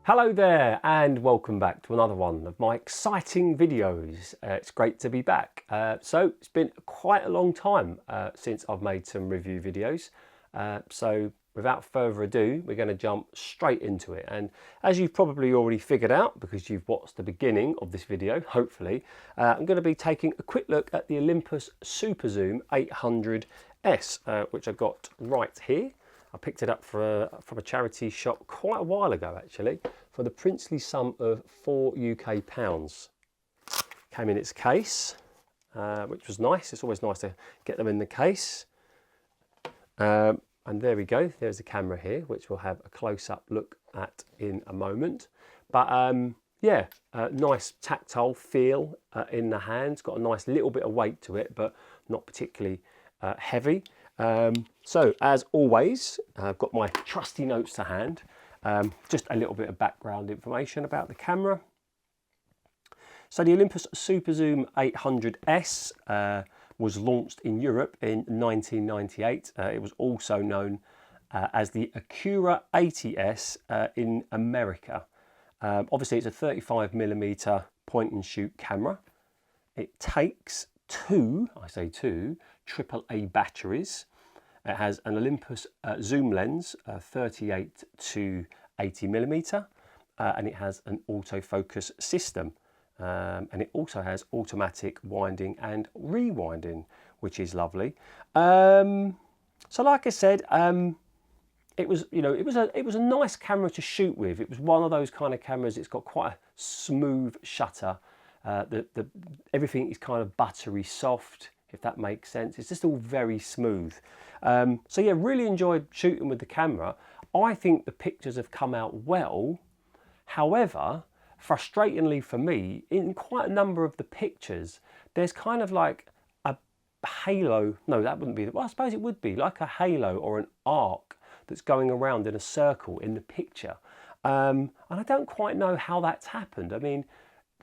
Hello there and welcome back to another one of my exciting videos. It's great to be back. So it's been quite a long time since I've made some review videos. So without further ado, we're going to jump straight into it. And as you've probably already figured out, because you've watched the beginning of this video, hopefully, I'm going to be taking a quick look at the Olympus Superzoom 800S, which I got right here. I picked it up from a charity shop quite a while ago, actually, for the princely sum of £4 UK. Came in its case, which was nice. It's always nice to get them in the case. And there we go. There's the camera here, which we'll have a close-up look at in a moment. But yeah, nice tactile feel in the hands. Got a nice little bit of weight to it, but not particularly heavy. So as always, I've got my trusty notes to hand. Just a little bit of background information about the camera. So the Olympus Superzoom 800S was launched in Europe in 1998. It was also known as the Acura 80S in America. Obviously it's a 35mm point and shoot camera. It takes two AAA batteries. It has an Olympus zoom lens, 38 to 80mm, and it has an autofocus system. And it also has automatic winding and rewinding, which is lovely. So like I said, it was a nice camera to shoot with. It was one of those kind of cameras. It's got quite a smooth shutter. Everything is kind of buttery soft, if that makes sense. It's just all very smooth. So yeah, really enjoyed shooting with the camera. I think the pictures have come out well. However, frustratingly for me, in quite a number of the pictures, there's kind of like a halo. No, that wouldn't be. Well, I suppose it would be like a halo or an arc that's going around in a circle in the picture. And I don't quite know how that's happened. I mean,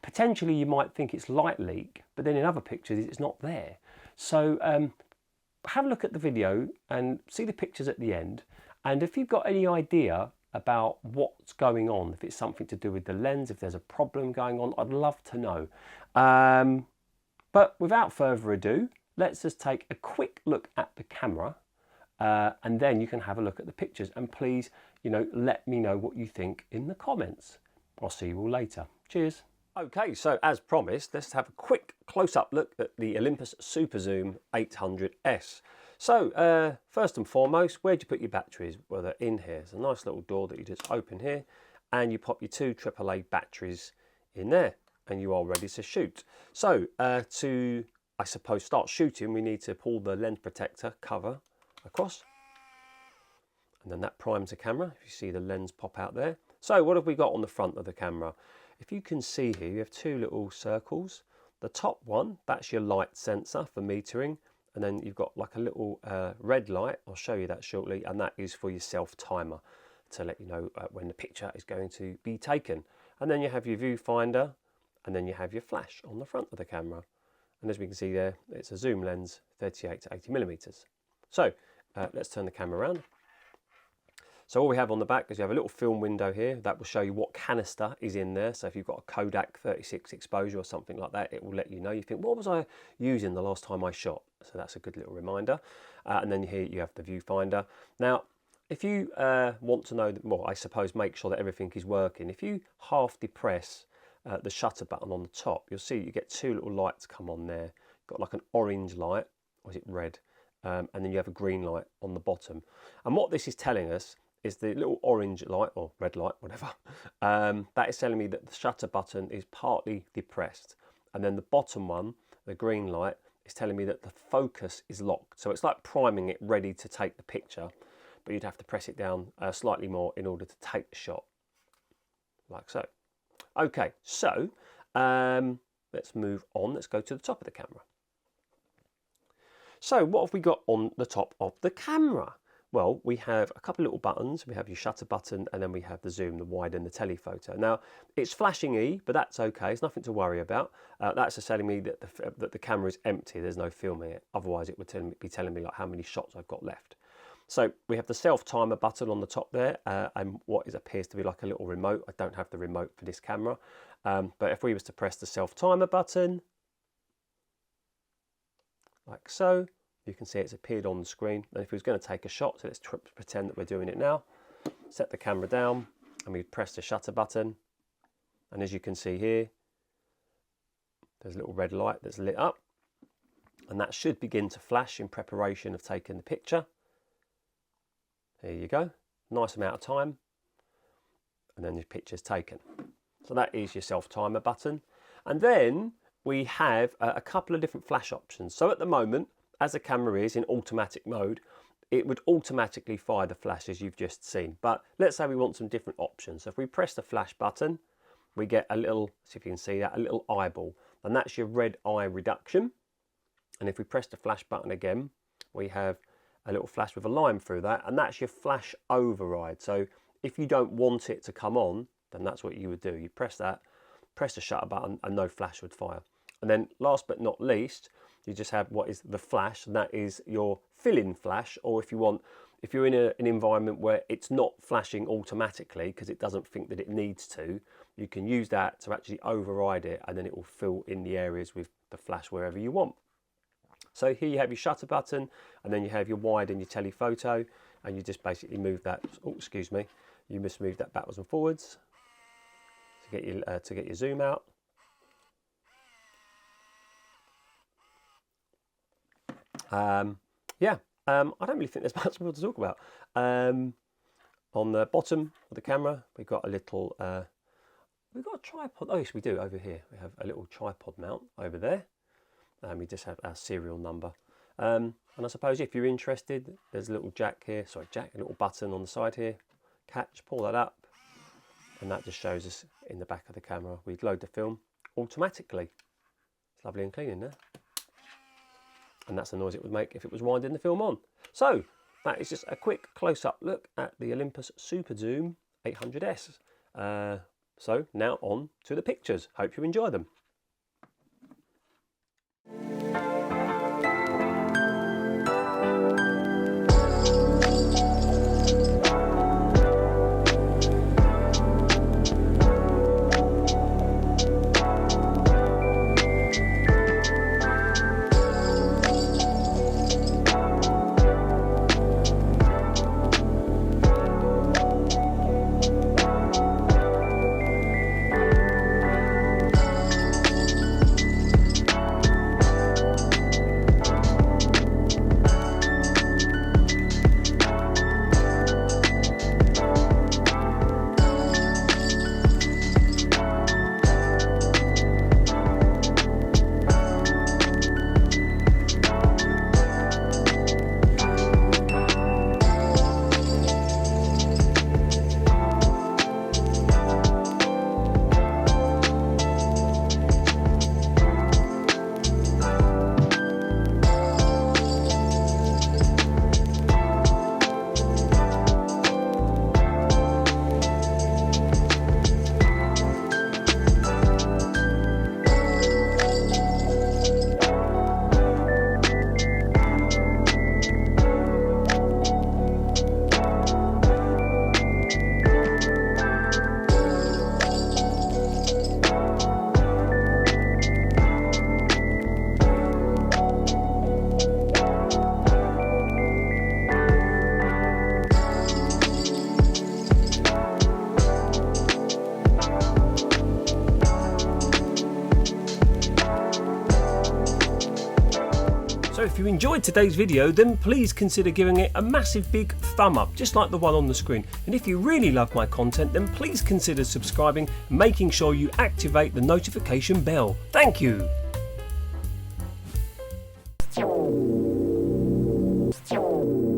potentially you might think it's light leak, but then in other pictures it's not there. So have a look at the video and see the pictures at the end. And if you've got any idea about what's going on, if it's something to do with the lens, if there's a problem going on, I'd love to know. But without further ado, let's just take a quick look at the camera and then you can have a look at the pictures. And please, let me know what you think in the comments. I'll see you all later. Cheers. Okay, so as promised, let's have a quick close-up look at the Olympus Superzoom 800S. So, first and foremost, where'd you put your batteries? Well, they're in here. There's a nice little door that you just open here, and you pop your two AAA batteries in there, and you are ready to shoot. So, to, I suppose, start shooting, we need to pull the lens protector cover across, and then that primes the camera. If you see the lens pop out there. So, what have we got on the front of the camera? If you can see here, you have two little circles. The top one, that's your light sensor for metering. And then you've got like a little red light. I'll show you that shortly. And that is for your self timer to let you know when the picture is going to be taken. And then you have your viewfinder and then you have your flash on the front of the camera. And as we can see there, it's a zoom lens, 38 to 80mm. So let's turn the camera around. So all we have on the back is you have a little film window here that will show you what canister is in there. So if you've got a Kodak 36 exposure or something like that, it will let you know. You think, what was I using the last time I shot? So that's a good little reminder. And then here you have the viewfinder. Now, if you want to know, well, I suppose make sure that everything is working. If you half depress the shutter button on the top, you'll see you get two little lights come on there. Got like an orange light, or is it red? And then you have a green light on the bottom. And what this is telling us is the little orange light or red light, whatever, that is telling me that the shutter button is partly depressed. And then the bottom one, the green light, is telling me that the focus is locked. So it's like priming it ready to take the picture, but you'd have to press it down slightly more in order to take the shot, like so. Okay, so let's move on. Let's go to the top of the camera. So what have we got on the top of the camera? Well, we have a couple of little buttons. We have your shutter button and then we have the zoom, the wide and the telephoto. Now, it's flashing E, but that's okay. It's nothing to worry about. That's just telling me that the camera is empty. There's no film in it. Otherwise, it would be telling me like how many shots I've got left. So we have the self timer button on the top there, and what appears to be like a little remote. I don't have the remote for this camera, but if we was to press the self timer button, like so, you can see it's appeared on the screen. And if we was going to take a shot, so let's pretend that we're doing it now, set the camera down and we press the shutter button, and as you can see here, there's a little red light that's lit up, and that should begin to flash in preparation of taking the picture. There you go, nice amount of time, and then your picture's taken. So that is your self timer button. And then we have a couple of different flash options. So at the moment, as the camera is in automatic mode, it would automatically fire the flashes you've just seen. But let's say we want some different options. So if we press the flash button, we get a little, see if you can see that, a little eyeball, and that's your red eye reduction. And if we press the flash button again, we have a little flash with a line through that, and that's your flash override. So if you don't want it to come on, then that's what you would do. You press that, press the shutter button, and no flash would fire. And then last but not least, you just have what is the flash, and that is your fill-in flash, or if you're in an environment where it's not flashing automatically because it doesn't think that it needs to, you can use that to actually override it, and then it will fill in the areas with the flash wherever you want. So here you have your shutter button, and then you have your wide and your telephoto, and you just basically move that, oh, excuse me, you must move that backwards and forwards to get your zoom out. I don't really think there's much more to talk about. On the bottom of the camera, we've got a little, we've got a tripod. Oh yes, we do over here. We have a little tripod mount over there. And we just have our serial number. And I suppose if you're interested, there's a little jack here, a little button on the side here. Catch, pull that up, and that just shows us in the back of the camera. We load the film automatically. It's lovely and clean in there. And that's the noise it would make if it was winding the film on. So that is just a quick close-up look at the Olympus Superzoom 800S. So now on to the pictures. Hope you enjoy them. So if you enjoyed today's video, then please consider giving it a massive big thumb up, just like the one on the screen. And if you really love my content, then please consider subscribing and making sure you activate the notification bell. Thank you. Ciao.